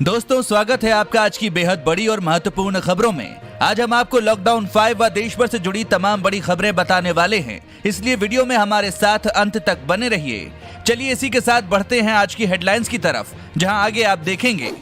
दोस्तों, स्वागत है आपका आज की बेहद बड़ी और महत्वपूर्ण खबरों में। आज हम आपको लॉकडाउन 5 व देश भर से जुड़ी तमाम बड़ी खबरें बताने वाले हैं, इसलिए वीडियो में हमारे साथ अंत तक बने रहिए। चलिए इसी के साथ बढ़ते हैं आज की हेडलाइंस की तरफ, जहां आगे आप देखेंगे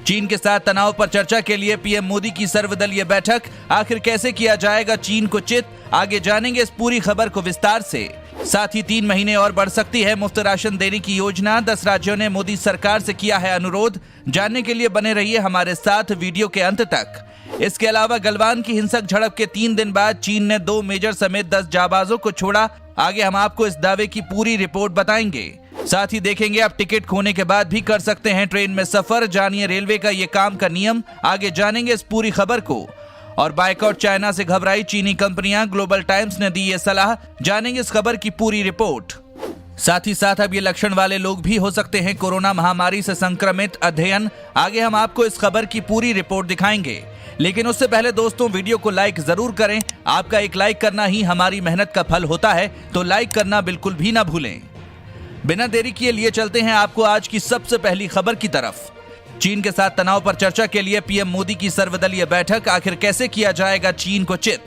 चीन के साथ तनाव पर चर्चा के लिए पीएम मोदी की सर्वदलीय बैठक, आखिर कैसे किया जाएगा चीन को चित, आगे जानेंगे इस पूरी खबर को विस्तार से। साथ ही 3 महीने और बढ़ सकती है मुफ्त राशन देने की योजना, 10 राज्यों ने मोदी सरकार से किया है अनुरोध। जानने के लिए बने रहिए हमारे साथ वीडियो के अंत तक। इसके अलावा गलवान की हिंसक झड़प के 3 दिन बाद चीन ने 2 मेजर समेत 10 जाबाजों को छोड़ा। आगे हम आपको इस दावे की पूरी रिपोर्ट बताएंगे। साथ ही देखेंगे आप टिकट खोने के बाद भी कर सकते हैं ट्रेन में सफर, जानिए रेलवे का ये काम का नियम। आगे जानेंगे इस पूरी खबर को। और बायकॉट चाइना से घबराई चीनी कंपनियां, ग्लोबल टाइम्स ने दी ये सलाह। जानेंगे इस खबर की पूरी रिपोर्ट। साथ ही साथ अब ये लक्षण वाले लोग भी हो सकते हैं कोरोना महामारी से संक्रमित, अध्ययन। आगे हम आपको इस खबर की पूरी रिपोर्ट दिखाएंगे, लेकिन उससे पहले दोस्तों वीडियो को लाइक जरूर करें। आपका एक लाइक करना ही हमारी मेहनत का फल होता है, तो लाइक करना बिल्कुल भी ना भूलें। बिना देरी किए लिए चलते हैं आपको आज की सबसे पहली खबर की तरफ। चीन के साथ तनाव पर चर्चा के लिए पीएम मोदी की सर्वदलीय बैठक, आखिर कैसे किया जाएगा चीन को चित।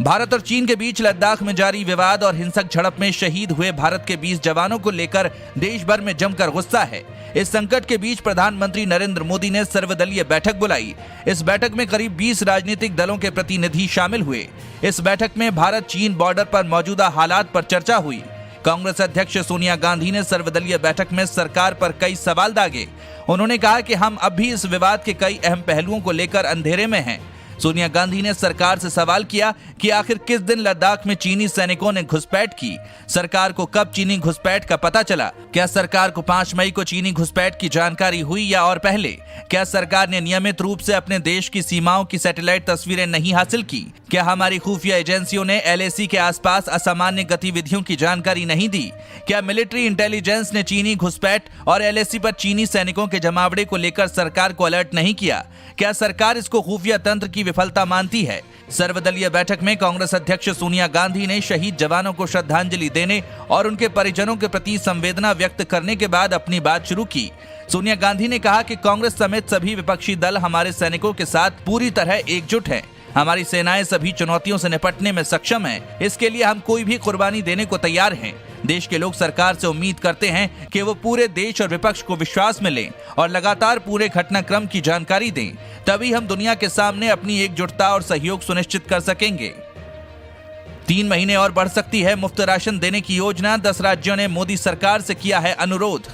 भारत और चीन के बीच लद्दाख में जारी विवाद और हिंसक झड़प में शहीद हुए भारत के 20 जवानों को लेकर देश भर में जमकर गुस्सा है। इस संकट के बीच प्रधानमंत्री नरेंद्र मोदी ने सर्वदलीय बैठक बुलाई। इस बैठक में करीब 20 राजनीतिक दलों के प्रतिनिधि शामिल हुए। इस बैठक में भारत चीन बॉर्डर पर मौजूदा हालात पर चर्चा हुई। कांग्रेस अध्यक्ष सोनिया गांधी ने सर्वदलीय बैठक में सरकार पर कई सवाल दागे। उन्होंने कहा कि हम अब भी इस विवाद के कई अहम पहलुओं को लेकर अंधेरे में हैं। सोनिया गांधी ने सरकार से सवाल किया कि आखिर किस दिन लद्दाख में चीनी सैनिकों ने घुसपैठ की, सरकार को कब चीनी घुसपैठ का पता चला, क्या सरकार को 5 मई को चीनी घुसपैठ की जानकारी हुई या और पहले, क्या सरकार ने नियमित रूप से अपने देश की सीमाओं की सैटेलाइट तस्वीरें नहीं हासिल की, क्या हमारी खुफिया एजेंसियों ने एलएसी के आसपास असामान्य गतिविधियों की जानकारी नहीं दी, क्या मिलिट्री इंटेलिजेंस ने चीनी घुसपैठ और एलएसी पर चीनी सैनिकों के जमावड़े को लेकर सरकार को अलर्ट नहीं किया, क्या सरकार इसको खुफिया तंत्र की विफलता मानती है। सर्वदलीय बैठक में कांग्रेस अध्यक्ष सोनिया गांधी ने शहीद जवानों को श्रद्धांजलि देने और उनके परिजनों के प्रति संवेदना व्यक्त करने के बाद अपनी बात शुरू की। सोनिया गांधी ने कहा कि कांग्रेस समेत सभी विपक्षी दल हमारे सैनिकों के साथ पूरी तरह एकजुट हैं। हमारी सेनाएं सभी चुनौतियों से निपटने में सक्षम हैं। इसके लिए हम कोई भी कुर्बानी देने को तैयार हैं। देश के लोग सरकार से उम्मीद करते हैं कि वो पूरे देश और विपक्ष को विश्वास में लें और लगातार पूरे घटनाक्रम की जानकारी दें, तभी हम दुनिया के सामने अपनी एकजुटता और सहयोग सुनिश्चित कर सकेंगे। 3 महीने और बढ़ सकती है मुफ्त राशन देने की योजना, 10 राज्यों ने मोदी सरकार से किया है अनुरोध।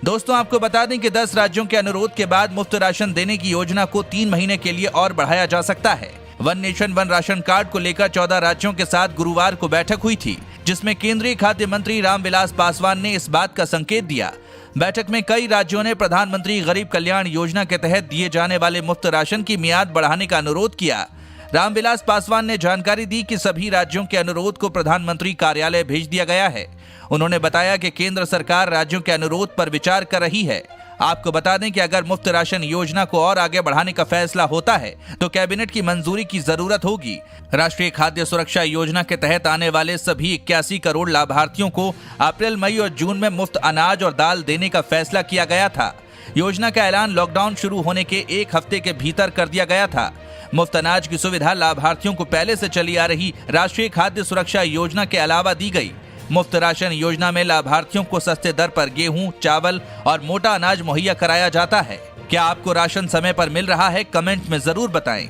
दोस्तों, आपको बता दें कि 10 राज्यों के अनुरोध के बाद मुफ्त राशन देने की योजना को 3 महीने के लिए और बढ़ाया जा सकता है। One nation one ration card को लेकर 14 राज्यों के साथ गुरुवार को बैठक हुई थी, जिसमें केंद्रीय खाद्य मंत्री रामविलास पासवान ने इस बात का संकेत दिया। बैठक में कई राज्यों ने प्रधानमंत्री गरीब कल्याण योजना के तहत दिए जाने वाले मुफ्त राशन की मियाद बढ़ाने का अनुरोध किया। रामविलास पासवान ने जानकारी दी कि सभी राज्यों के अनुरोध को प्रधानमंत्री कार्यालय भेज दिया गया है। उन्होंने बताया कि केंद्र सरकार राज्यों के अनुरोध पर विचार कर रही है। आपको बता दें कि अगर मुफ्त राशन योजना को और आगे बढ़ाने का फैसला होता है तो कैबिनेट की मंजूरी की जरूरत होगी। राष्ट्रीय खाद्य सुरक्षा योजना के तहत आने वाले सभी 81 करोड़ लाभार्थियों को अप्रैल, मई और जून में मुफ्त अनाज और दाल देने का फैसला किया गया था। योजना का ऐलान लॉकडाउन शुरू होने के 1 हफ्ते के भीतर कर दिया गया था। मुफ्त अनाज की सुविधा लाभार्थियों को पहले से चली आ रही राष्ट्रीय खाद्य सुरक्षा योजना के अलावा दी गई। मुफ्त राशन योजना में लाभार्थियों को सस्ते दर पर गेहूं, चावल और मोटा अनाज मुहैया कराया जाता है। क्या आपको राशन समय पर मिल रहा है? कमेंट में जरूर बताएं।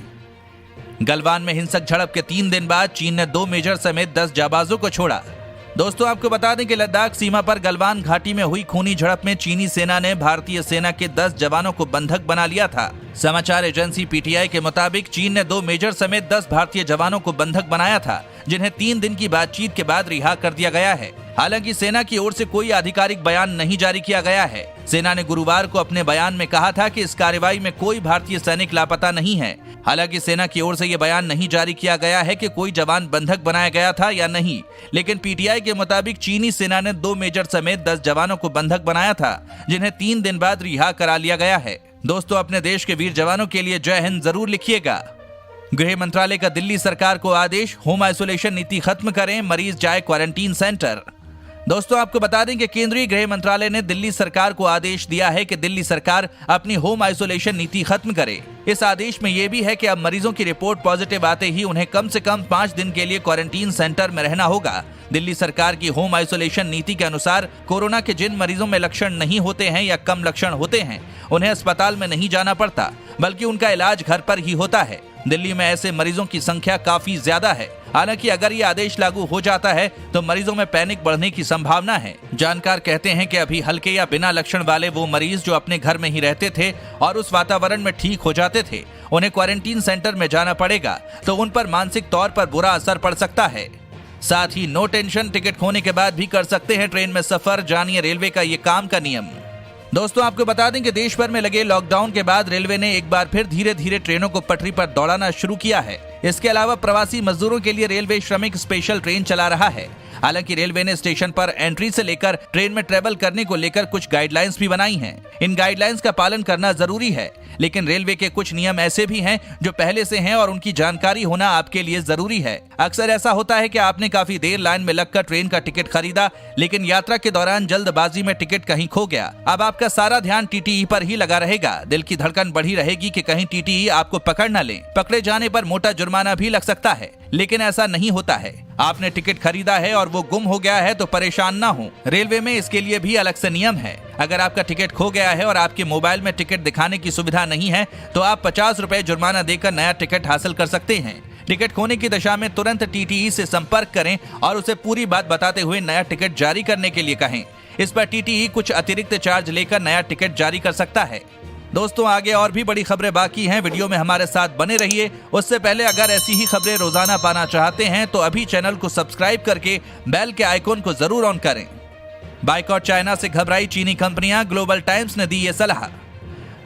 गलवान में हिंसक झड़प के 3 दिन बाद चीन ने 2 मेजर समेत 10 जाबाजों को छोड़ा। दोस्तों, आपको बता दें कि लद्दाख सीमा पर गलवान घाटी में हुई खूनी झड़प में चीनी सेना ने भारतीय सेना के 10 जवानों को बंधक बना लिया था। समाचार एजेंसी पीटीआई के मुताबिक चीन ने 2 मेजर समेत 10 भारतीय जवानों को बंधक बनाया था, जिन्हें 3 दिन की बातचीत के बाद रिहा कर दिया गया है। हालांकि सेना की ओर से कोई आधिकारिक बयान नहीं जारी किया गया है। सेना ने गुरुवार को अपने बयान में कहा था कि इस कार्रवाई में कोई भारतीय सैनिक लापता नहीं है। हालांकि सेना की ओर से यह बयान नहीं जारी किया गया है कि कोई जवान बंधक बनाया गया था या नहीं, लेकिन पीटीआई के मुताबिक चीनी सेना ने 2 मेजर समेत 10 जवानों को बंधक बनाया था, जिन्हें 3 दिन बाद रिहा करा लिया गया है। दोस्तों, अपने देश के वीर जवानों के लिए जय हिंद जरूर लिखिएगा। गृह मंत्रालय का दिल्ली सरकार को आदेश, होम आइसोलेशन नीति खत्म करें, मरीज जाए क्वारंटीन सेंटर। दोस्तों आपको बता दें कि केंद्रीय गृह मंत्रालय ने दिल्ली सरकार को आदेश दिया है कि दिल्ली सरकार अपनी होम आइसोलेशन नीति खत्म करे। इस आदेश में यह भी है कि अब मरीजों की रिपोर्ट पॉजिटिव आते ही उन्हें कम से कम 5 दिन के लिए क्वारंटीन सेंटर में रहना होगा। दिल्ली सरकार की होम आइसोलेशन नीति के अनुसार कोरोना के जिन मरीजों में लक्षण नहीं होते हैं या कम लक्षण होते हैं उन्हें अस्पताल में नहीं जाना पड़ता, बल्कि उनका इलाज घर पर ही होता है। दिल्ली में ऐसे मरीजों की संख्या काफी ज्यादा है। हालांकि अगर ये आदेश लागू हो जाता है तो मरीजों में पैनिक बढ़ने की संभावना है। जानकार कहते हैं कि अभी हल्के या बिना लक्षण वाले वो मरीज जो अपने घर में ही रहते थे और उस वातावरण में ठीक हो जाते थे, उन्हें क्वारंटीन सेंटर में जाना पड़ेगा, तो उन पर मानसिक तौर पर बुरा असर पड़ सकता है। साथ ही नो टेंशन, टिकट खोने के बाद भी कर सकते हैं ट्रेन में सफर। जानिए रेलवे का ये काम का नियम। दोस्तों आपको बता दें कि देश भर में लगे लॉकडाउन के बाद रेलवे ने एक बार फिर धीरे धीरे ट्रेनों को पटरी पर दौड़ाना शुरू किया है। इसके अलावा प्रवासी मजदूरों के लिए रेलवे श्रमिक स्पेशल ट्रेन चला रहा है। हालांकि रेलवे ने स्टेशन पर एंट्री से लेकर ट्रेन में ट्रेवल करने को लेकर कुछ गाइडलाइंस भी बनाई हैं। इन गाइडलाइंस का पालन करना जरूरी है, लेकिन रेलवे के कुछ नियम ऐसे भी हैं जो पहले से हैं और उनकी जानकारी होना आपके लिए जरूरी है। अक्सर ऐसा होता है कि आपने काफी देर लाइन में लगकर ट्रेन का टिकट खरीदा, लेकिन यात्रा के दौरान जल्दबाजी में टिकट कहीं खो गया। अब आपका सारा ध्यान टीटीई पर ही लगा रहेगा। दिल की धड़कन बढ़ी रहेगी कि कहीं टीटीई आपको पकड़ न ले। पकड़े जाने पर मोटा जुर्माना भी लग सकता है, लेकिन ऐसा नहीं होता है। आपने टिकट खरीदा है और वो गुम हो गया है तो परेशान ना हो। रेलवे में इसके लिए भी अलग से नियम है। अगर आपका टिकट खो गया है और आपके मोबाइल में टिकट दिखाने की सुविधा नहीं है तो आप 50 रुपए जुर्माना देकर नया टिकट हासिल कर सकते हैं। टिकट खोने की दशा में तुरंत टीटीई से संपर्क करें और उसे पूरी बात बताते हुए नया टिकट जारी करने के लिए कहें। इस पर टीटीई कुछ अतिरिक्त चार्ज लेकर नया टिकट जारी कर सकता है। दोस्तों आगे और भी बड़ी खबरें बाकी हैं, वीडियो में हमारे साथ बने रहिए। उससे पहले अगर ऐसी ही खबरें रोजाना पाना चाहते हैं तो अभी चैनल को सब्सक्राइब करके बेल के आइकॉन को जरूर ऑन करें। बाइकॉट चाइना से घबराई चीनी कंपनियां, ग्लोबल टाइम्स ने दी ये सलाह।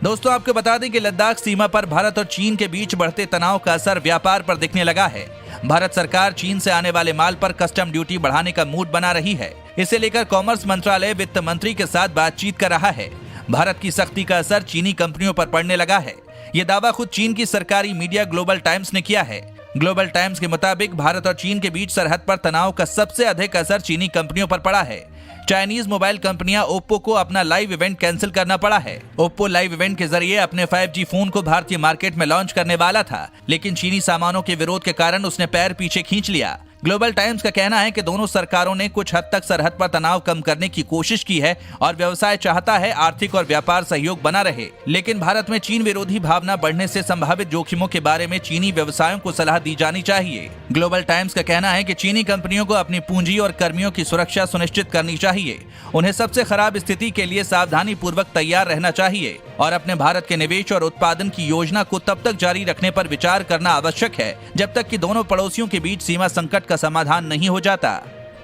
दोस्तों आपको बता दें कि लद्दाख सीमा पर भारत और चीन के बीच बढ़ते तनाव का असर व्यापार पर दिखने लगा है। भारत सरकार चीन से आने वाले माल पर कस्टम ड्यूटी बढ़ाने का मूड बना रही है। इसे लेकर कॉमर्स मंत्रालय वित्त मंत्री के साथ बातचीत कर रहा है। भारत की सख्ती का असर चीनी कंपनियों पर पड़ने लगा है। ये दावा खुद चीन की सरकारी मीडिया ग्लोबल टाइम्स ने किया है। ग्लोबल टाइम्स के मुताबिक भारत और चीन के बीच सरहद पर तनाव का सबसे अधिक असर चीनी कंपनियों पर पड़ा है। चाइनीज मोबाइल कंपनियां ओप्पो को अपना लाइव इवेंट कैंसिल करना पड़ा है। ओप्पो लाइव इवेंट के जरिए अपने 5G फोन को भारतीय मार्केट में लॉन्च करने वाला था, लेकिन चीनी सामानों के विरोध के कारण उसने पैर पीछे खींच लिया। ग्लोबल टाइम्स का कहना है कि दोनों सरकारों ने कुछ हद तक सरहद पर तनाव कम करने की कोशिश की है और व्यवसाय चाहता है आर्थिक और व्यापार सहयोग बना रहे, लेकिन भारत में चीन विरोधी भावना बढ़ने से संभावित जोखिमों के बारे में चीनी व्यवसायों को सलाह दी जानी चाहिए। ग्लोबल टाइम्स का कहना है कि चीनी कंपनियों को अपनी पूंजी और कर्मियों की सुरक्षा सुनिश्चित करनी चाहिए। उन्हें सबसे खराब स्थिति के लिए सावधानी पूर्वक तैयार रहना चाहिए और अपने भारत के निवेश और उत्पादन की योजना को तब तक जारी रखने पर विचार करना आवश्यक है जब तक कि दोनों पड़ोसियों के बीच सीमा संकट का समाधान नहीं हो जाता।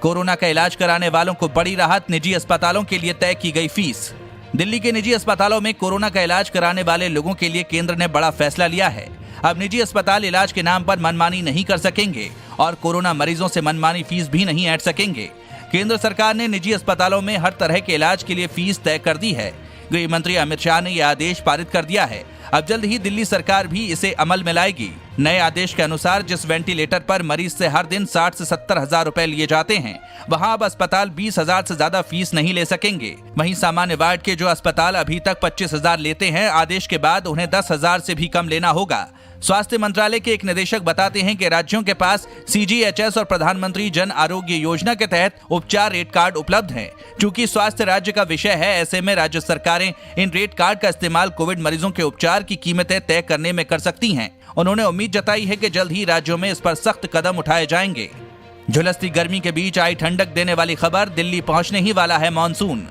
कोरोना का इलाज कराने वालों को बड़ी राहत, निजी अस्पतालों के लिए तय की गई फीस। दिल्ली के निजी अस्पतालों में कोरोना का इलाज कराने वाले लोगों के लिए केंद्र ने बड़ा फैसला लिया है। अब निजी अस्पताल इलाज के नाम पर मनमानी नहीं कर सकेंगे और कोरोना मरीजों से मनमानी फीस भी नहीं ऐंठ सकेंगे। केंद्र सरकार ने निजी अस्पतालों में हर तरह के इलाज के लिए फीस तय कर दी है। गृह मंत्री अमित शाह ने यह आदेश पारित कर दिया है। अब जल्द ही दिल्ली सरकार भी इसे अमल में लाएगी। नए आदेश के अनुसार जिस वेंटिलेटर पर मरीज से हर दिन 60 से 70 हजार रुपए लिए जाते हैं, वहां अब अस्पताल 20 हजार से ज्यादा फीस नहीं ले सकेंगे। वहीं सामान्य वार्ड के जो अस्पताल अभी तक 25 हजार लेते हैं, आदेश के बाद उन्हें 10 हजार से भी कम लेना होगा। स्वास्थ्य मंत्रालय के एक निदेशक बताते हैं कि राज्यों के पास CGHS और प्रधानमंत्री जन आरोग्य योजना के तहत उपचार रेट कार्ड उपलब्ध हैं। चूंकि स्वास्थ्य राज्य का विषय है, ऐसे में राज्य सरकारें इन रेट कार्ड का इस्तेमाल कोविड मरीजों के उपचार की कीमतें तय करने में कर सकती हैं। उन्होंने उम्मीद जताई है कि जल्द ही राज्यों में इस पर सख्त कदम उठाए जाएंगे। झुलसती गर्मी के बीच आई ठंडक देने वाली खबर, दिल्ली पहुंचने ही वाला है मानसून।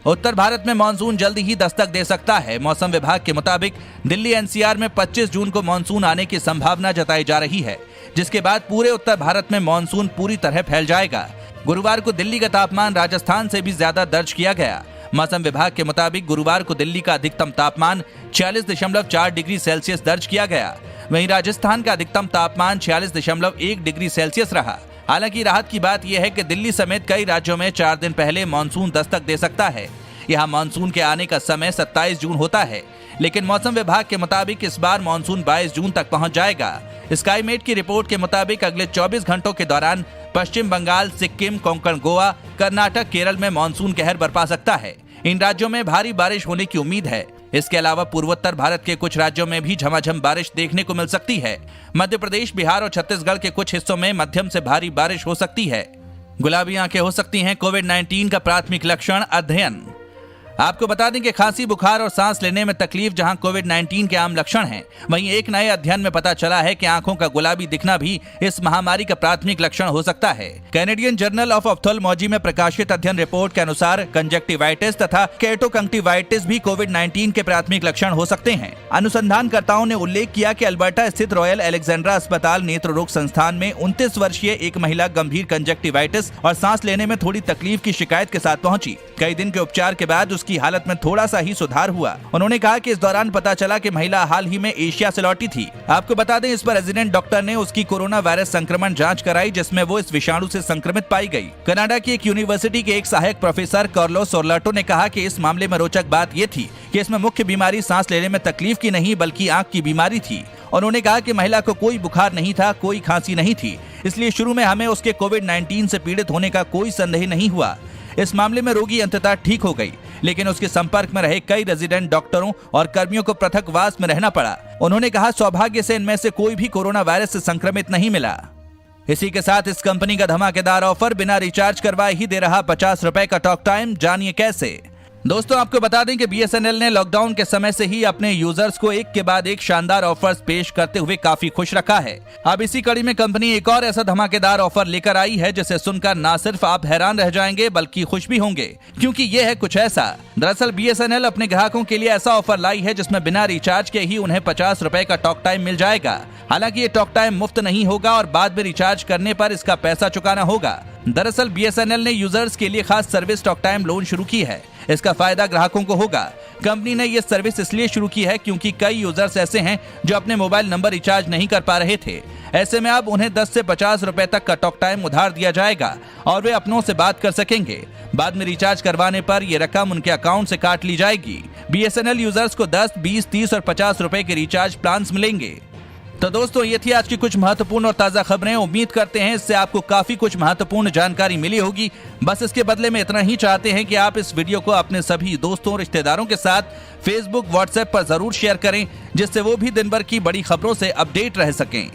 उत्तर भारत में मानसून जल्दी ही दस्तक दे सकता है। मौसम विभाग के मुताबिक दिल्ली NCR में 25 जून को मानसून आने की संभावना जताई जा रही है, जिसके बाद पूरे उत्तर भारत में मानसून पूरी तरह फैल जाएगा। गुरुवार को दिल्ली का तापमान राजस्थान से भी ज्यादा दर्ज किया गया। मौसम विभाग के मुताबिक गुरुवार को दिल्ली का अधिकतम तापमान 46.4 डिग्री सेल्सियस दर्ज किया गया। वहीं राजस्थान का अधिकतम तापमान 46.1 डिग्री सेल्सियस रहा। हालांकि राहत की बात यह है कि दिल्ली समेत कई राज्यों में 4 दिन पहले मानसून दस्तक दे सकता है। यहाँ मानसून के आने का समय 27 जून होता है, लेकिन मौसम विभाग के मुताबिक इस बार मानसून 22 जून तक पहुंच जाएगा। स्काईमेट की रिपोर्ट के मुताबिक अगले 24 घंटों के दौरान पश्चिम बंगाल, सिक्किम, कोंकण, गोवा, कर्नाटक, केरल में मानसून कहर बरपा सकता है। इन राज्यों में भारी बारिश होने की उम्मीद है। इसके अलावा पूर्वोत्तर भारत के कुछ राज्यों में भी झमाझम बारिश देखने को मिल सकती है। मध्य प्रदेश, बिहार और छत्तीसगढ़ के कुछ हिस्सों में मध्यम से भारी बारिश हो सकती है। गुलाबी आंखें हो सकती हैं कोविड-19 का प्राथमिक लक्षण, अध्ययन। आपको बता दें कि खांसी, बुखार और सांस लेने में तकलीफ जहां कोविड-19 के आम लक्षण हैं, वहीं एक नए अध्ययन में पता चला है कि आंखों का गुलाबी दिखना भी इस महामारी का प्राथमिक लक्षण हो सकता है। कैनेडियन जर्नल ऑफ ऑप्थेल्मोलॉजी में प्रकाशित अध्ययन रिपोर्ट के अनुसार कंजक्टिवाइटिस तथा केटोकंक्टिवाइटिस भी कोविड-19 के प्राथमिक लक्षण हो सकते हैं। अनुसंधानकर्ताओं ने उल्लेख किया कि अल्बर्टा स्थित रॉयल अलेक्जेंड्रा अस्पताल नेत्र रोग संस्थान में 29 वर्षीय एक महिला गंभीर कंजक्टिवाइटिस और सांस लेने में थोड़ी तकलीफ की शिकायत के साथ पहुंची। कई दिन के उपचार के बाद की हालत में थोड़ा सा ही सुधार हुआ। उन्होंने कहा कि इस दौरान पता चला कि महिला हाल ही में एशिया से लौटी थी। आपको बता दें, इस पर रेजिडेंट डॉक्टर ने उसकी कोरोना वायरस संक्रमण जांच कराई, जिसमें वो इस विषाणु से संक्रमित पाई गई। कनाडा की एक यूनिवर्सिटी के एक सहायक प्रोफेसर कार्लोस सोर्लाटो ने कहा कि इस मामले में रोचक बात ये थी कि इसमें मुख्य बीमारी सांस लेने में तकलीफ की नहीं बल्कि आंख की बीमारी थी। उन्होंने कहा कि महिला को कोई बुखार नहीं था, कोई खांसी नहीं थी, इसलिए शुरू में हमें उसके कोविड-19 से पीड़ित होने का कोई संदेह नहीं हुआ। इस मामले में रोगी अंततः ठीक हो गई, लेकिन उसके संपर्क में रहे कई रेजिडेंट डॉक्टरों और कर्मियों को पृथकवास में रहना पड़ा। उन्होंने कहा, सौभाग्य से इनमें से कोई भी कोरोना वायरस से संक्रमित नहीं मिला। इसी के साथ इस कंपनी का धमाकेदार ऑफर, बिना रिचार्ज करवाए ही दे रहा 50 रुपए का टॉक टाइम। जानिए कैसे। दोस्तों, आपको बता दें कि BSNL ने लॉकडाउन के समय से ही अपने यूजर्स को एक के बाद एक शानदार ऑफर्स पेश करते हुए काफी खुश रखा है। अब इसी कड़ी में कंपनी एक और ऐसा धमाकेदार ऑफर लेकर आई है जिसे सुनकर ना सिर्फ आप हैरान रह जाएंगे बल्कि खुश भी होंगे, क्योंकि ये है कुछ ऐसा। दरअसल BSNL अपने ग्राहकों के लिए ऐसा ऑफर लाई है जिसमें बिना रिचार्ज के ही उन्हें 50 रुपए का टॉक टाइम मिल जाएगा। हालांकि ये टॉक टाइम मुफ्त नहीं होगा और बाद में रिचार्ज करने पर इसका पैसा चुकाना होगा। दरअसल BSNL ने यूजर्स के लिए खास सर्विस टॉक टाइम लोन शुरू की है। इसका फायदा ग्राहकों को होगा। कंपनी ने यह सर्विस इसलिए शुरू की है क्योंकि कई यूजर्स ऐसे हैं जो अपने मोबाइल नंबर रिचार्ज नहीं कर पा रहे थे। ऐसे में अब उन्हें 10 से 50 रुपए तक का टॉक टाइम उधार दिया जाएगा और वे अपनों से बात कर सकेंगे। बाद में रिचार्ज करवाने पर यह रकम उनके अकाउंट से काट ली जाएगी। BSNL यूजर्स को 10, 20, 30 और 50 रुपए के रिचार्ज प्लान मिलेंगे। तो दोस्तों, ये थी आज की कुछ महत्वपूर्ण और ताजा खबरें। उम्मीद करते हैं इससे आपको काफी कुछ महत्वपूर्ण जानकारी मिली होगी। बस इसके बदले में इतना ही चाहते हैं कि आप इस वीडियो को अपने सभी दोस्तों, रिश्तेदारों के साथ फेसबुक, व्हाट्सएप पर जरूर शेयर करें, जिससे वो भी दिन भर की बड़ी खबरों से अपडेट रह सकें।